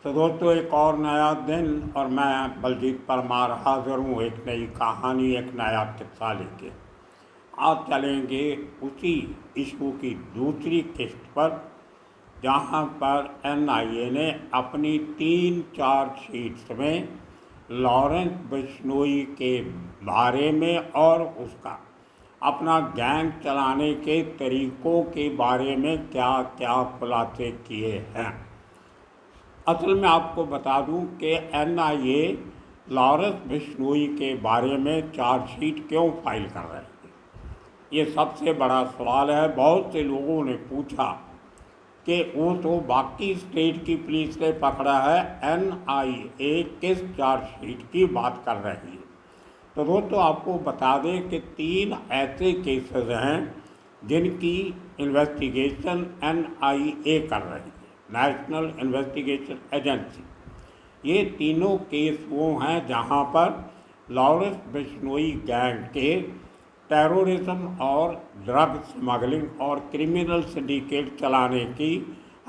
तो दोस्तों, एक और नया दिन और मैं बलजीत परमार हाजिर हूँ एक नई कहानी, एक नया किस्सा लेके। आज चलेंगे उसी इशू की दूसरी किस्त पर, जहाँ पर एनआईए ने अपनी 3 चार्जशीट्स में लॉरेंस बिश्नोई के बारे में और उसका अपना गैंग चलाने के तरीक़ों के बारे में क्या क्या खुलासे किए हैं। असल में आपको बता दूं कि एनआईए लॉरेंस बिश्नोई के बारे में चार्जशीट क्यों फाइल कर रही है, ये सबसे बड़ा सवाल है। बहुत से लोगों ने पूछा कि वो तो बाकी स्टेट की पुलिस ने पकड़ा है, एनआईए किस चार्जशीट की बात कर रही है। तो दोस्तों, आपको बता दें कि 3 ऐसे केसेस हैं जिनकी इन्वेस्टिगेशन एनआईए कर रही है, नेशनल इन्वेस्टिगेशन एजेंसी। ये तीनों केस वो हैं जहां पर लॉरेंस बिश्नोई गैंग के टेररिज्म और ड्रग स्मगलिंग और क्रिमिनल सिंडिकेट चलाने की,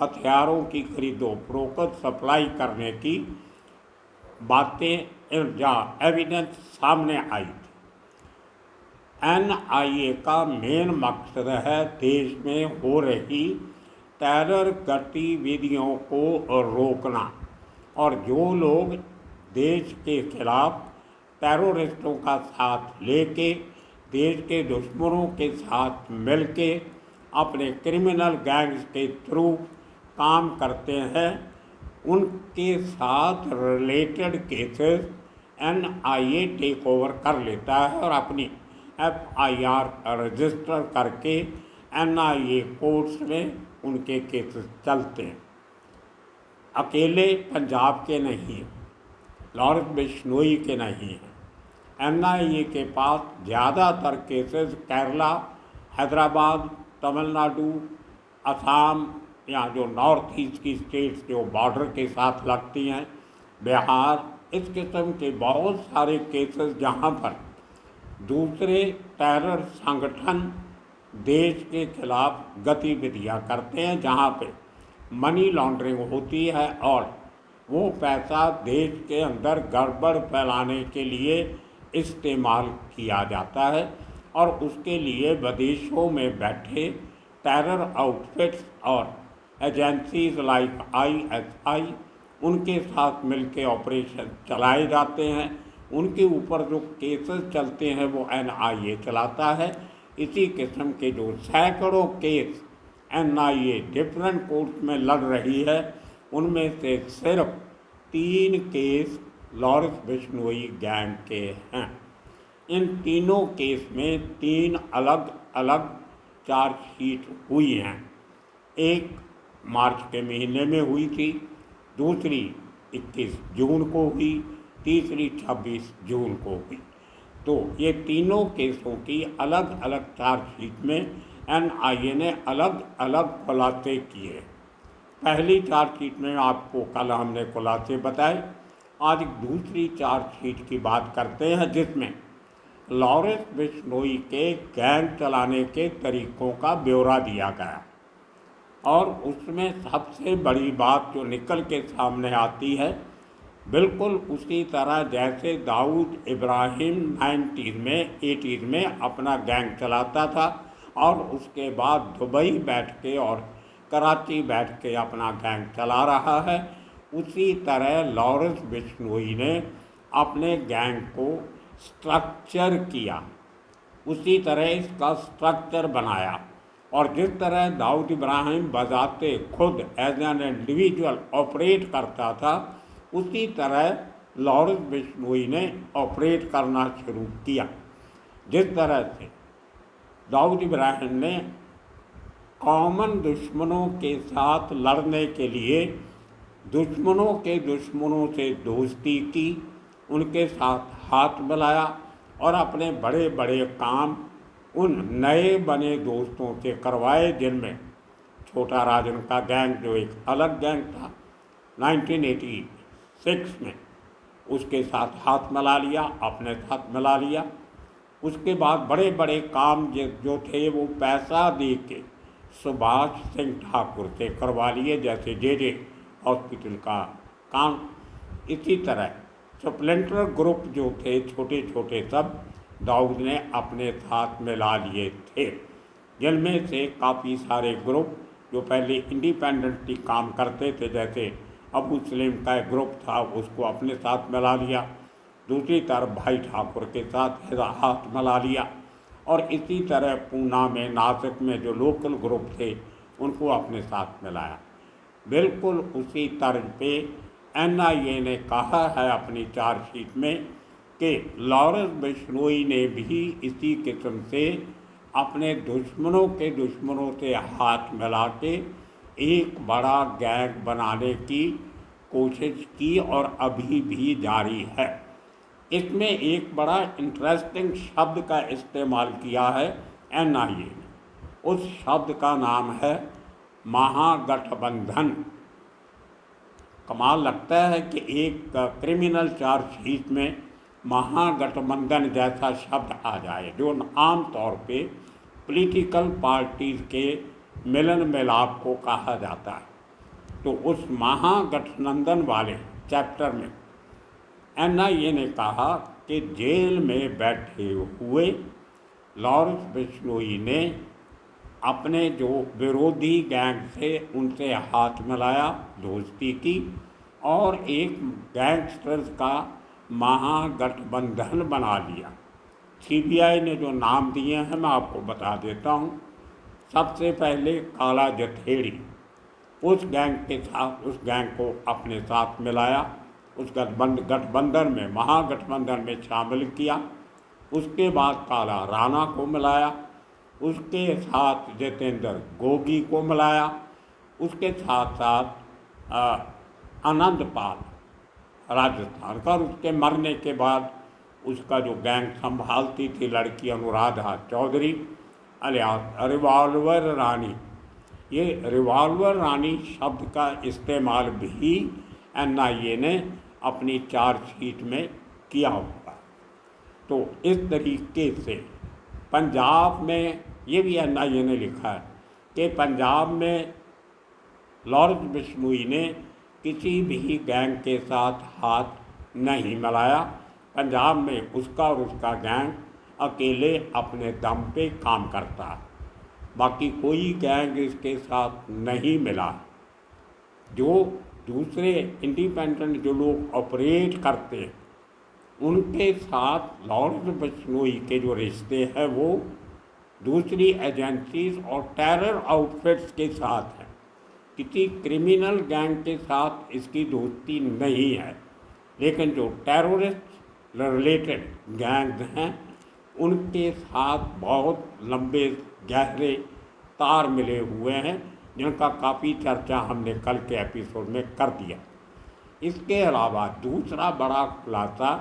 हथियारों की खरीदो फरोख्त सप्लाई करने की बातें या एविडेंस सामने आई थी। एनआईए का मेन मकसद है देश में हो रही टेरर गतिविधियों को रोकना, और जो लोग देश के खिलाफ टेररिस्टों का साथ लेके देश के दुश्मनों के साथ मिलके अपने क्रिमिनल गैंग्स के थ्रू काम करते हैं, उनके साथ related cases NIA take over कर लेता है और अपनी एफआईआर रजिस्टर करके एनआईए कोर्ट्स में उनके केसेस चलते हैं। अकेले पंजाब के नहीं हैं, लॉरेंस बिश्नोई के नहीं हैं। एनआईए के पास ज़्यादातर केसेस केरला, हैदराबाद, तमिलनाडु, असम या जो नॉर्थ ईस्ट की स्टेट्स जो बॉर्डर के साथ लगती हैं, बिहार, इस किस्म के बहुत सारे केसेस जहां पर दूसरे टेरर संगठन देश के खिलाफ गतिविधियां करते हैं, जहां पे मनी लॉन्ड्रिंग होती है और वो पैसा देश के अंदर गड़बड़ फैलाने के लिए इस्तेमाल किया जाता है, और उसके लिए विदेशों में बैठे टेरर आउटफिट्स और एजेंसीज लाइक आईएसआई उनके साथ मिलकर ऑपरेशन चलाए जाते हैं। उनके ऊपर जो केसेस चलते हैं वो एनआईए चलाता है। इसी किस्म के जो सैकड़ों केस एनआईए डिफरेंट कोर्ट में लड़ रही है, उनमें से सिर्फ 3 केस लॉरेंस बिश्नोई गैंग के हैं। इन तीनों केस में 3 अलग अलग चार्जशीट हुई हैं। एक मार्च के महीने में हुई थी, दूसरी 21 जून को हुई, तीसरी 26 जून को हुई। तो ये तीनों केसों की अलग अलग चार्जशीट में एनआईए ने अलग अलग खुलासे किए। पहली चार्जशीट में आपको कल हमने खुलासे बताए। आज एक दूसरी चार्जशीट की बात करते हैं जिसमें लॉरेंस बिश्नोई के गैंग चलाने के तरीक़ों का ब्यौरा दिया गया, और उसमें सबसे बड़ी बात जो निकल के सामने आती है, बिल्कुल उसी तरह जैसे दाऊद इब्राहिम 80s में अपना गैंग चलाता था और उसके बाद दुबई बैठ के और कराची बैठ के अपना गैंग चला रहा है, उसी तरह लॉरेंस बिश्नोई ने अपने गैंग को स्ट्रक्चर किया, उसी तरह इसका स्ट्रक्चर बनाया। और जिस तरह दाऊद इब्राहिम बजाते खुद एज एन इंडिविजुअल ऑपरेट करता था, उसी तरह लॉरेंस बिश्नोई ने ऑपरेट करना शुरू किया। जिस तरह से दाऊद इब्राहिम ने कॉमन दुश्मनों के साथ लड़ने के लिए दुश्मनों के दुश्मनों से दोस्ती की, उनके साथ हाथ मिलाया और अपने बड़े बड़े काम उन नए बने दोस्तों से करवाए, जिनमें छोटा राजन का गैंग जो एक अलग गैंग था 1986 में, उसके साथ हाथ मिला लिया, अपने साथ मिला लिया। उसके बाद बड़े बड़े काम जो थे वो पैसा दे के सुभाष सिंह ठाकुर से करवा लिए, जैसे जे हॉस्पिटल का कांड। इसी तरह स्प्लेंडर ग्रुप जो थे छोटे छोटे सब दाऊद ने अपने साथ मिला लिए थे, जिनमें से काफ़ी सारे ग्रुप जो पहले इंडिपेंडेंटली काम करते थे, जैसे अबू सलीम का एक ग्रुप था उसको अपने साथ मिला लिया, दूसरी तरफ भाई ठाकुर के साथ हाथ मिला लिया, और इसी तरह पूना में नासिक में जो लोकल ग्रुप थे उनको अपने साथ मिलाया। बिल्कुल उसी तर्ज पे NIA ने कहा है अपनी चार्जशीट में कि लॉरेंस बिश्नोई ने भी इसी किस्म से अपने दुश्मनों के दुश्मनों से हाथ मिला के एक बड़ा गैंग बनाने की कोशिश की और अभी भी जारी है। इसमें एक बड़ा इंटरेस्टिंग शब्द का इस्तेमाल किया है NIA ने। उस शब्द का नाम है महागठबंधन। कमाल लगता है कि एक क्रिमिनल चार्जशीट में महागठबंधन जैसा शब्द आ जाए, जो आम तौर पे पॉलिटिकल पार्टीज के मिलन मिलाप को कहा जाता है। तो उस महागठबंधन वाले चैप्टर में NIA ने कहा कि जेल में बैठे हुए लॉरेंस बिश्नोई ने अपने जो विरोधी गैंग से उनसे हाथ मिलाया, दोस्ती की, और एक गैंगस्टर्स का महागठबंधन बना लिया। CBI ने जो नाम दिए हैं मैं आपको बता देता हूँ। सबसे पहले काला जथेड़ी, उस गैंग के साथ उस गैंग को अपने साथ मिलाया, उस गठबंधन में महागठबंधन में शामिल किया। उसके बाद काला राणा को मिलाया, उसके साथ जितेंद्र गोगी को मिलाया, उसके साथ साथ आनंद पाल राजस्थान का, और उसके मरने के बाद उसका जो गैंग संभालती थी लड़की अनुराधा चौधरी अलियास रिवॉल्वर रानी। ये रिवॉल्वर रानी शब्द का इस्तेमाल भी NIA ने अपनी चार्जशीट में किया हुआ। तो इस तरीके से पंजाब में ये भी NIA ने लिखा है कि पंजाब में लॉरेंस बिश्नोई ने किसी भी गैंग के साथ हाथ नहीं मिलाया। पंजाब में उसका और उसका गैंग अकेले अपने दम पे काम करता है, बाकी कोई गैंग इसके साथ नहीं मिला। जो दूसरे इंडिपेंडेंट जो लोग ऑपरेट करते हैं उनके साथ लॉरेंस बिश्नोई के जो रिश्ते हैं वो दूसरी एजेंसीज और टेरर आउटफिट्स के साथ हैं। किसी क्रिमिनल गैंग के साथ इसकी दोस्ती नहीं है, लेकिन जो टेररिस्ट रिलेटेड गैंग्स हैं उनके साथ बहुत लंबे गहरे तार मिले हुए हैं, जिनका काफ़ी चर्चा हमने कल के एपिसोड में कर दिया। इसके अलावा दूसरा बड़ा खुलासा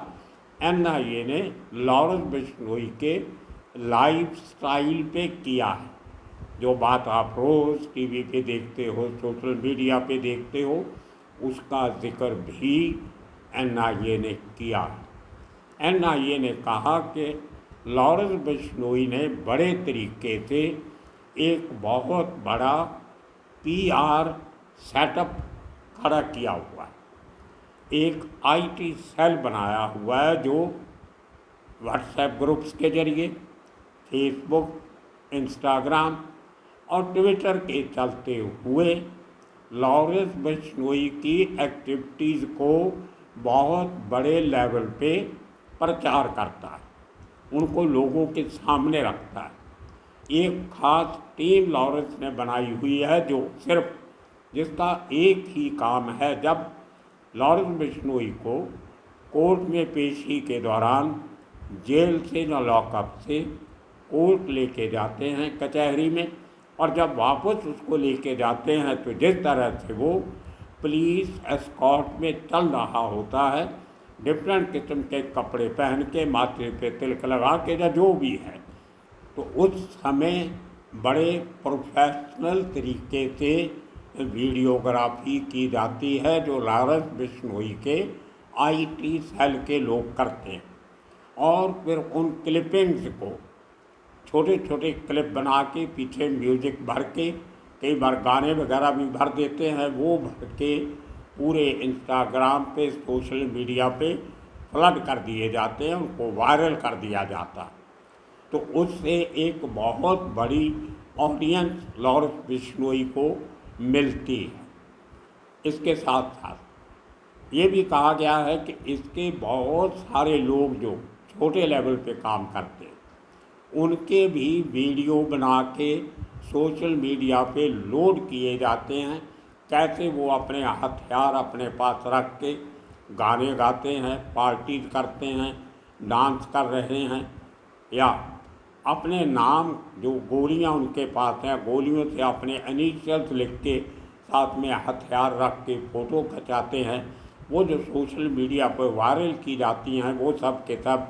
NIA ने लॉरेंस बिश्नोई के लाइफ स्टाइल पे किया है। जो बात आप रोज़ TV पे देखते हो, सोशल मीडिया पे देखते हो, उसका जिक्र भी NIA ने किया। NIA ने कहा कि लॉरेंस बिश्नोई ने बड़े तरीके से एक बहुत बड़ा PR सेटअप खड़ा किया हुआ है, एक IT सेल बनाया हुआ है जो व्हाट्सएप ग्रुप्स के जरिए, फेसबुक, इंस्टाग्राम और ट्विटर के चलते हुए लॉरेंस बिश्नोई की एक्टिविटीज़ को बहुत बड़े लेवल पे प्रचार करता है, उनको लोगों के सामने रखता है। एक खास टीम लॉरेंस ने बनाई हुई है जो सिर्फ जिसका एक ही काम है, जब लॉरेंस बिश्नोई को कोर्ट में पेशी के दौरान जेल से या लॉकअप से कोर्ट लेके जाते हैं कचहरी में, और जब वापस उसको लेके जाते हैं तो जिस तरह से वो पुलिस एस्कॉर्ट में चल रहा होता है, डिफरेंट किस्म के कपड़े पहन के, माथे पे तिलक लगा के या जो भी है, तो उस समय बड़े प्रोफेशनल तरीके से वीडियोग्राफी की जाती है जो लॉरेंस बिश्नोई के IT सेल के लोग करते हैं। और फिर उन क्लिपिंग्स को छोटे छोटे क्लिप बना के पीछे म्यूज़िक भर के, कई बार गाने वगैरह भी भर देते हैं, वो भर के पूरे इंस्टाग्राम पे, सोशल मीडिया पे फ्लड कर दिए जाते हैं, उनको वायरल कर दिया जाता है। तो उससे एक बहुत बड़ी ऑडियंस लॉरेंस बिश्नोई को मिलती है। इसके साथ साथ ये भी कहा गया है कि इसके बहुत सारे लोग जो छोटे लेवल पे काम करते हैं उनके भी वीडियो बना के सोशल मीडिया पे लोड किए जाते हैं। कैसे वो अपने हथियार अपने पास रख के गाने गाते हैं, पार्टीज करते हैं, डांस कर रहे हैं, या अपने नाम जो गोलियां उनके पास हैं, गोलियों से अपने इनिशियल्स लिख के साथ में हथियार रख के फ़ोटो खिंचाते हैं। वो जो सोशल मीडिया पर वायरल की जाती हैं वो सब के सब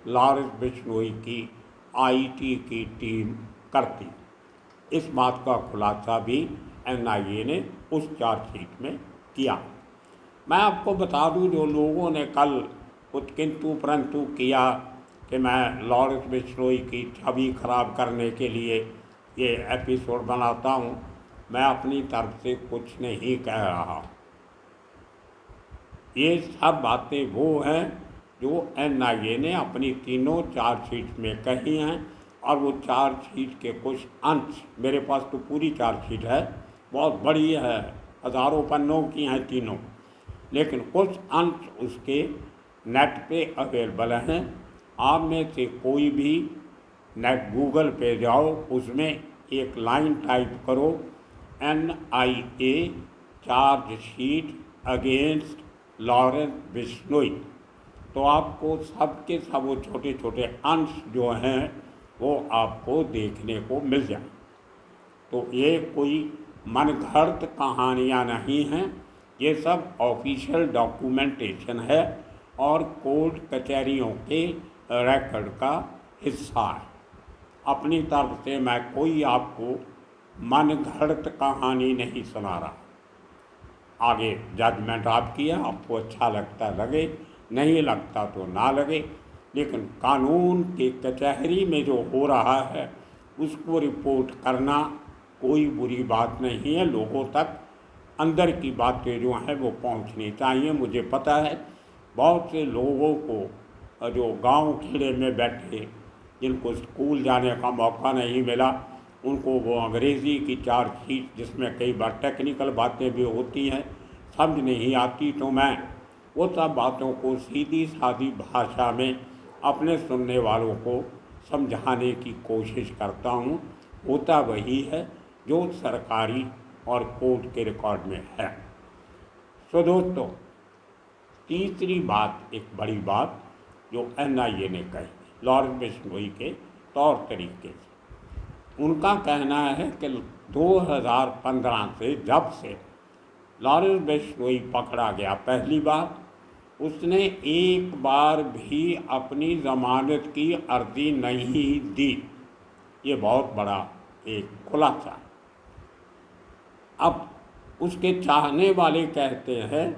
लॉरेंस बिश्नोई की आईटी की टीम करती। इस बात का खुलासा भी एनआईए ने उस चार्जशीट में किया। मैं आपको बता दूं, जो लोगों ने कल कुछ किंतु परंतु किया कि मैं लॉरेंस बिश्नोई की छवि खराब करने के लिए ये एपिसोड बनाता हूँ, मैं अपनी तरफ से कुछ नहीं कह रहा। ये सब बातें वो हैं जो एनआईए ने अपनी तीनों चार्जशीट में कही हैं, और वो चार्जशीट के कुछ अंश, मेरे पास तो पूरी चार्जशीट है, बहुत बड़ी है, हज़ारों पन्नों की हैं तीनों, लेकिन कुछ अंश उसके नेट पे अवेलेबल हैं। आप में से कोई भी नेट गूगल पे जाओ, उसमें एक लाइन टाइप करो, NIA chargesheet against Lawrence Bishnoi, तो आपको सब के सब वो छोटे छोटे अंश जो हैं वो आपको देखने को मिल जाए। तो ये कोई मनगढ़ंत कहानियाँ नहीं हैं, ये सब ऑफिशियल डॉक्यूमेंटेशन है और कोर्ट कचहरियों के रिकॉर्ड का हिस्सा है। अपनी तरफ से मैं कोई आपको मनगढ़ंत कहानी नहीं सुना रहा। आगे जजमेंट आपकी है, आपको अच्छा लगता लगे, नहीं लगता तो ना लगे, लेकिन कानून के कचहरी में जो हो रहा है उसको रिपोर्ट करना कोई बुरी बात नहीं है। लोगों तक अंदर की बातें जो हैं वो पहुंचनी चाहिए। मुझे पता है बहुत से लोगों को जो गांव खेड़े में बैठे, जिनको स्कूल जाने का मौका नहीं मिला, उनको वो अंग्रेज़ी की चार्जशीट जिसमें कई बार टेक्निकल बातें भी होती हैं समझ नहीं आती, तो मैं वो सब बातों को सीधी सादी भाषा में अपने सुनने वालों को समझाने की कोशिश करता हूँ। होता वही है जो सरकारी और कोर्ट के रिकॉर्ड में है। सो दोस्तों, तीसरी बात, एक बड़ी बात जो एनआईए ने कही लॉरेंस बिश्नोई के तौर तरीके से, उनका कहना है कि 2015 से, जब से लॉरेंस बिश्नोई पकड़ा गया पहली बार, उसने एक बार भी अपनी ज़मानत की अर्जी नहीं दी। ये बहुत बड़ा एक खुलासा। अब उसके चाहने वाले कहते हैं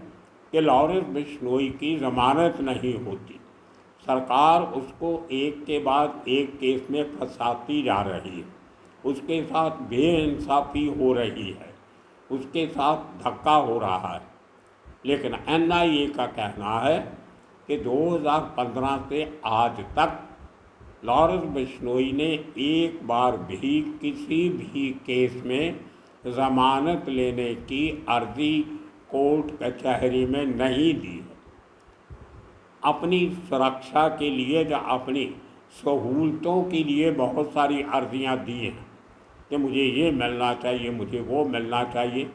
कि लॉरेंस बिश्नोई की ज़मानत नहीं होती, सरकार उसको एक के बाद एक केस में फंसाती जा रही है, उसके साथ बेइंसाफ़ी हो रही है, उसके साथ धक्का हो रहा है। लेकिन एनआईए का कहना है कि 2015 से आज तक लॉरेंस बिश्नोई ने एक बार भी किसी भी केस में ज़मानत लेने की अर्जी कोर्ट कचहरी में नहीं दी है। अपनी सुरक्षा के लिए या अपनी सहूलतों के लिए बहुत सारी अर्जियां दी हैं कि मुझे ये मिलना चाहिए, मुझे वो मिलना चाहिए,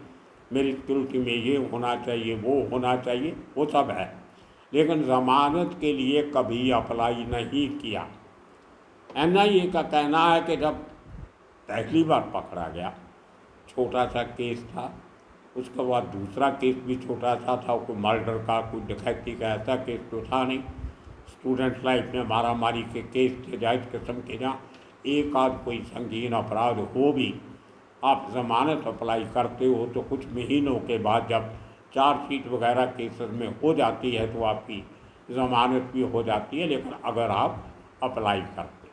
मेरी सिक्योरिटी में ये होना चाहिए, वो होना चाहिए, वो सब है, लेकिन ज़मानत के लिए कभी अप्लाई नहीं किया। एनआईए का कहना है कि जब पहली बार पकड़ा गया, छोटा सा केस था, उसके बाद दूसरा केस भी छोटा सा था, कोई मर्डर का, कोई डकैती का ऐसा केस तो था नहीं। स्टूडेंट लाइफ में मारामारी के केस थे जायज़ किस्म के, जहाँ एक आध कोई संगीन अपराध हो भी आप ज़मानत अप्लाई करते हो तो कुछ महीनों के बाद जब चार्जशीट वगैरह केसेस में हो जाती है तो आपकी ज़मानत भी हो जाती है। लेकिन अगर आप अप्लाई करते,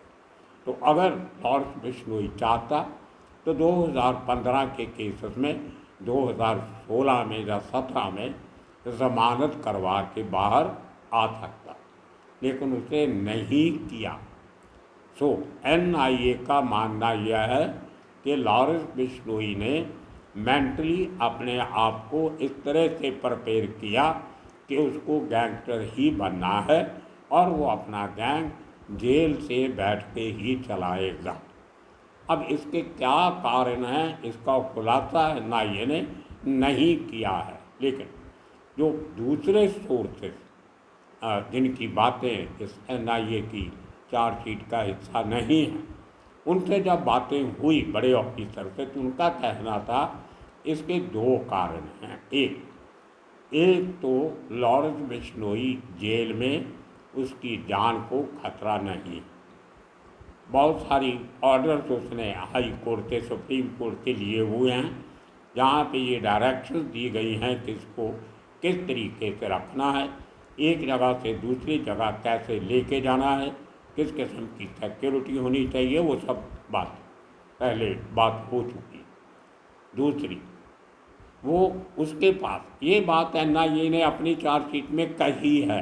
तो अगर लॉरेंस बिश्नोई चाहता तो 2015 के केसेस में 2016 में या 17 में ज़मानत करवा के बाहर आ सकता, लेकिन उसे नहीं किया। सो NIA का मानना यह है कि लॉरेंस बिश्नोई ने मेंटली अपने आप को इस तरह से प्रिपेयर किया कि उसको गैंगस्टर ही बनना है और वो अपना गैंग जेल से बैठ के ही चलाएगा। अब इसके क्या कारण हैं, इसका खुलासा NIA ने नहीं किया है, लेकिन जो दूसरे सोर्सेस जिनकी बातें इस NIA की चार्जशीट का हिस्सा नहीं है, उनसे जब बातें हुई बड़े ऑफिसर से, तो उनका कहना था इसके दो कारण हैं। एक तो लॉरेंस बिश्नोई जेल में उसकी जान को खतरा नहीं, बहुत सारी ऑर्डर्स उसने हाई कोर्ट से सुप्रीम कोर्ट से लिए हुए हैं, जहाँ पे ये डायरेक्शंस दी गई हैं कि इसको किस तरीके से रखना है, एक जगह से दूसरी जगह कैसे लेके जाना है, किस किस्म की सिक्योरिटी होनी चाहिए, वो सब पहले बात हो चुकी। दूसरी, वो उसके पास ये बात NIA ने अपनी चार्जशीट में कही है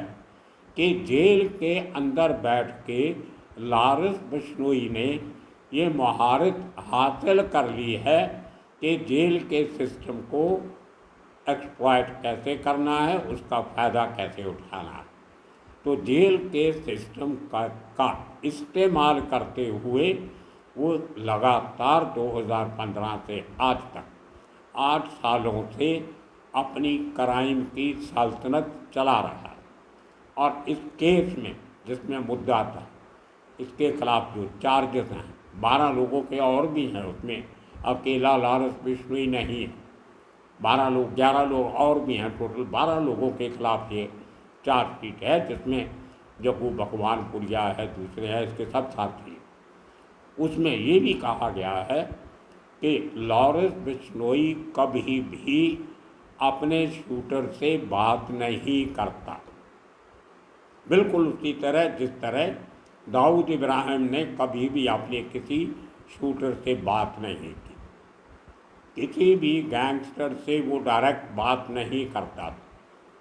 कि जेल के अंदर बैठ के लॉरेंस बिश्नोई ने ये महारत हासिल कर ली है कि जेल के सिस्टम को एक्सप्लॉइट कैसे करना है, उसका फ़ायदा कैसे उठाना है। तो जेल के सिस्टम का इस्तेमाल करते हुए वो लगातार 2015 से आज तक 8 सालों से अपनी क्राइम की सल्तनत चला रहा है। और इस केस में जिसमें मुद्दा था, इसके खिलाफ जो चार्जेस हैं, 12 लोगों के और भी हैं, उसमें अकेला लॉरेंस बिश्नोई नहीं है, 11 लोग और भी हैं, टोटल 12 लोगों के खिलाफ ये चार्जशीट है, जिसमें जग्गू भगवानपुरिया है, दूसरे हैं, इसके सब साथी। उसमें ये भी कहा गया है कि लॉरेंस बिश्नोई कभी भी अपने शूटर से बात नहीं करता, बिल्कुल उसी तरह जिस तरह दाऊद इब्राहिम ने कभी भी अपने किसी शूटर से बात नहीं की। किसी भी गैंगस्टर से वो डायरेक्ट बात नहीं करता था,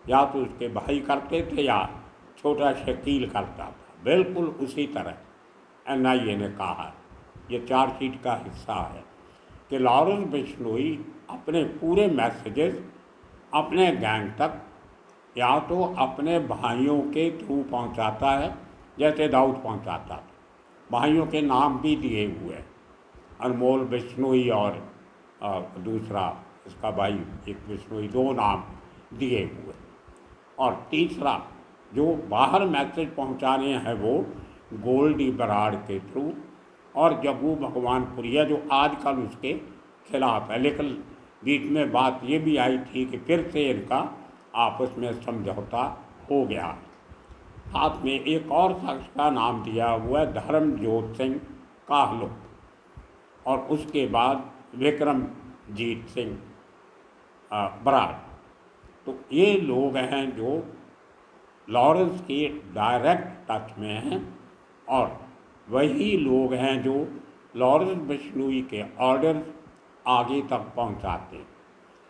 या तो उसके भाई करते थे या छोटा शकील करता था, बिल्कुल उसी तरह NIA ने कहा, ये चार्जशीट का हिस्सा है कि लॉरेंस बिश्नोई अपने पूरे मैसेजेस अपने गैंग तक या तो अपने भाइयों के थ्रू पहुंचाता है, जैसे दाऊद पहुंचाता था। भाइयों के नाम भी दिए हुए, अनमोल बिश्नोई और दूसरा इसका भाई एक बिश्नोई, 2 नाम दिए हुए। और तीसरा जो बाहर मैसेज पहुंचाने हैं वो गोल्डी बराड़ के थ्रू और जग्गू भगवानपुरिया, जो आजकल उसके खिलाफ है, लेकिन बीच में बात ये भी आई थी कि फिर से इनका आपस में समझौता हो गया। साथ में एक और शख्स का नाम दिया हुआ है, धर्मजोत सिंह काहलो, और उसके बाद विक्रमजीत सिंह बराड़। तो ये लोग हैं जो लॉरेंस के डायरेक्ट टच में हैं, और वही लोग हैं जो लॉरेंस बिश्नोई के ऑर्डर आगे तक पहुंचाते।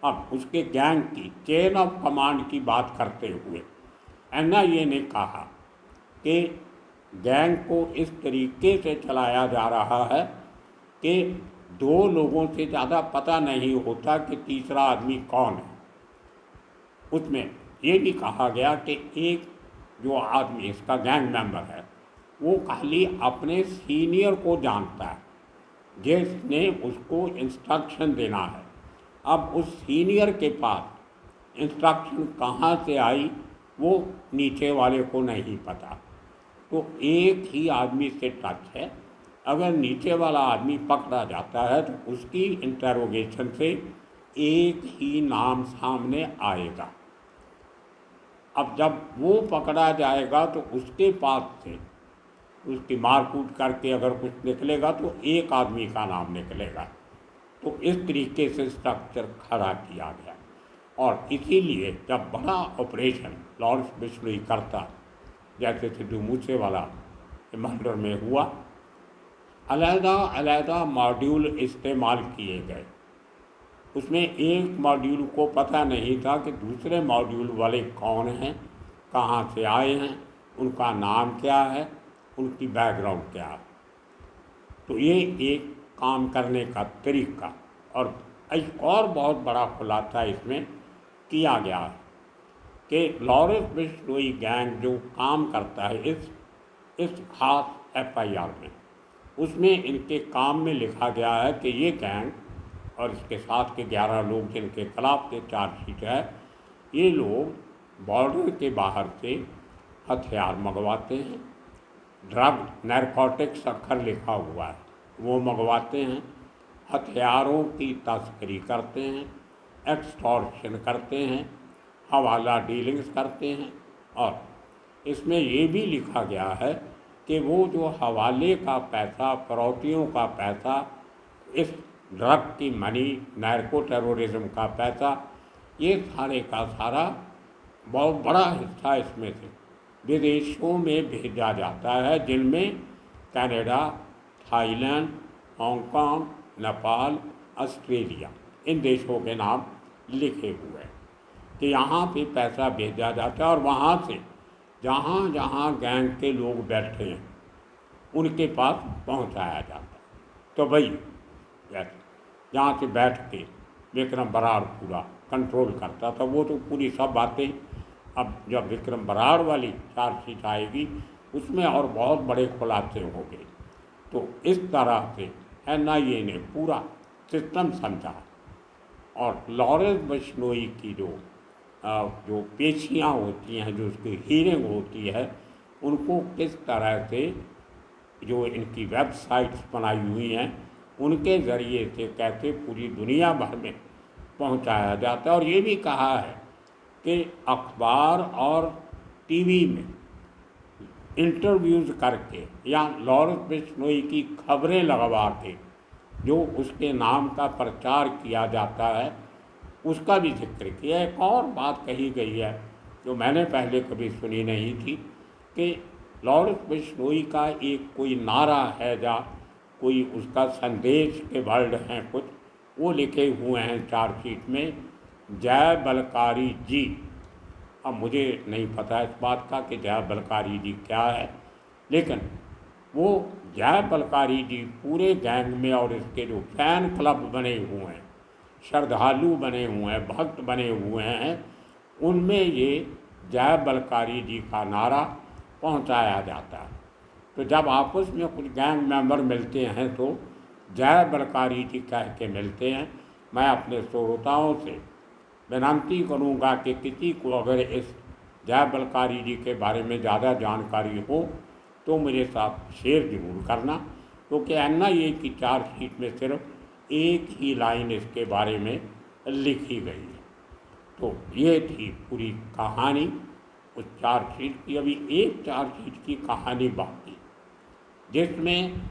अब उसके गैंग की चेन ऑफ कमांड की बात करते हुए NIA ने कहा कि गैंग को इस तरीके से चलाया जा रहा है कि 2 लोगों से ज़्यादा पता नहीं होता कि तीसरा आदमी कौन है। उसमें ये भी कहा गया कि एक जो आदमी इसका गैंग मेंबर है, वो खाली अपने सीनियर को जानता है जिसने उसको इंस्ट्रक्शन देना है। अब उस सीनियर के पास इंस्ट्रक्शन कहाँ से आई वो नीचे वाले को नहीं पता। तो एक ही आदमी से टच है, अगर नीचे वाला आदमी पकड़ा जाता है तो उसकी इंटरोगेशन से एक ही नाम सामने आएगा। अब जब वो पकड़ा जाएगा तो उसके पास से उसकी मारकूट करके अगर कुछ निकलेगा तो एक आदमी का नाम निकलेगा। तो इस तरीके से स्ट्रक्चर खड़ा किया गया, और इसीलिए जब बड़ा ऑपरेशन लॉरेंस बिश्नोई करता, जैसे सिद्धू मूसेवाला मर्डर में हुआ, अलग-अलग मॉड्यूल इस्तेमाल किए गए। उसमें एक मॉड्यूल को पता नहीं था कि दूसरे मॉड्यूल वाले कौन हैं, कहाँ से आए हैं, उनका नाम क्या है, उनकी बैकग्राउंड क्या है। तो ये एक काम करने का तरीका। और एक और बहुत बड़ा खुलासा इसमें किया गया है कि लॉरेंस बिश्नोई गैंग जो काम करता है इस खास FIR में, उसमें इनके काम में लिखा गया है कि ये गैंग और इसके साथ के 11 लोग जिनके खिलाफ के चार्जशीट है, ये लोग बॉर्डर के बाहर से हथियार मंगवाते हैं, ड्रग नैरकोटिक्स अक्सर लिखा हुआ है वो मंगवाते हैं, हथियारों की तस्करी करते हैं, एक्सटॉर्शन करते हैं, हवाला डीलिंग्स करते हैं। और इसमें ये भी लिखा गया है कि वो जो हवाले का पैसा, फरौतियों का पैसा, इस ड्रग की मनी, नार्को टेररिज्म का पैसा, ये सारे का सारा बहुत बड़ा हिस्सा इसमें से विदेशों में भेजा जाता है, जिनमें Canada, Thailand, Hong Kong, Nepal, Australia, इन देशों के नाम लिखे हुए हैं कि यहाँ पे पैसा भेजा जाता है और वहाँ से जहाँ जहाँ गैंग के लोग बैठे हैं उनके पास पहुँचाया जाता है। तो भाई जहाँ से बैठ के विक्रम बराड़ पूरा कंट्रोल करता था, वो तो पूरी सब बातें अब जब विक्रम बराड़ वाली चार्जशीट आएगी उसमें और बहुत बड़े खुलासे होंगे। तो इस तरह से NIA ने पूरा सिस्टम समझा और लॉरेंस बिश्नोई की जो पेशियाँ होती हैं, जो उसकी हीयरिंग होती है, उनको किस तरह से जो इनकी वेबसाइट्स बनाई हुई हैं उनके ज़रिए से कैसे पूरी दुनिया भर में पहुंचाया जाता है। और ये भी कहा है कि अखबार और TV में इंटरव्यूज़ करके या लॉरेंस बिश्नोई की खबरें लगवा के जो उसके नाम का प्रचार किया जाता है उसका भी जिक्र किया। एक और बात कही गई है जो मैंने पहले कभी सुनी नहीं थी कि लॉरेंस बिश्नोई का एक कोई नारा है या कोई उसका संदेश के वर्ड हैं कुछ, वो लिखे हुए हैं चार्जशीट में, जय बलकारी जी। अब मुझे नहीं पता इस बात का कि जय बलकारी जी क्या है, लेकिन वो जय बलकारी जी पूरे गैंग में और इसके जो फैन क्लब बने हुए हैं, श्रद्धालु बने हुए हैं, भक्त बने हुए हैं, उनमें ये जय बलकारी जी का नारा पहुंचाया जाता है। तो जब आपस में कुछ गैंग मेंबर मिलते हैं तो जय बलकारी जी कह के मिलते हैं। मैं अपने श्रोताओं से विनती करूंगा कि किसी को अगर इस जय बलकारी जी के बारे में ज़्यादा जानकारी हो तो मेरे साथ शेयर जरूर करना, क्योंकि NIA की चार्जशीट में सिर्फ एक ही लाइन इसके बारे में लिखी गई है। तो ये थी पूरी कहानी उस चार्जशीट की। अभी एक चार्जशीट की कहानी बाकी, जिसमें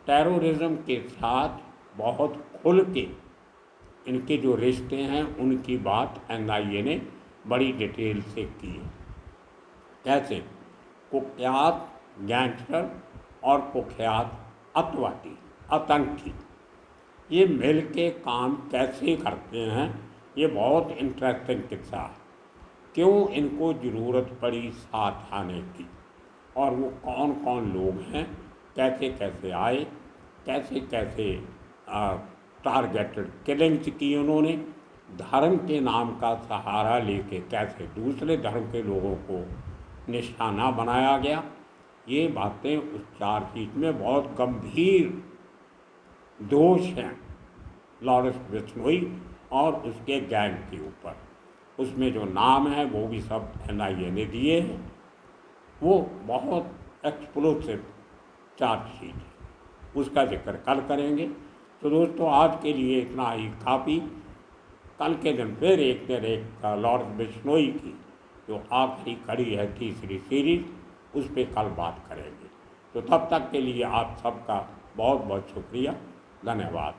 टेररिज्म के साथ बहुत खुल के इनके जो रिश्ते हैं उनकी बात NIA ने बड़ी डिटेल से की है। कैसे कुख्यात गैंगस्टर और कुख्यात अतवादी, आतंकी, ये मिल के काम कैसे करते हैं, ये बहुत इंटरेस्टिंग किस्सा है। क्यों इनको ज़रूरत पड़ी साथ आने की, और वो कौन कौन लोग हैं, कैसे कैसे आए, कैसे कैसे टारगेटेड किलिंग्स की उन्होंने, धर्म के नाम का सहारा लेके कैसे दूसरे धर्म के लोगों को निशाना बनाया गया, ये बातें उस चार्जशीट में बहुत गंभीर दोष हैं लॉरेंस बिश्नोई और उसके गैंग के ऊपर। उसमें जो नाम है वो भी सब NIA ने दिए हैं। वो बहुत एक्सप्लोसिव चार्जशीट है, उसका जिक्र कल करेंगे। तो दोस्तों आज के लिए इतना ही काफ़ी। कल के दिन फिर एक दिन एक लॉरेंस बिश्नोई की जो आखिरी कड़ी है तीसरी सीरीज, उस पर कल बात करेंगे। तो तब तक के लिए आप सबका बहुत बहुत शुक्रिया, धन्यवाद।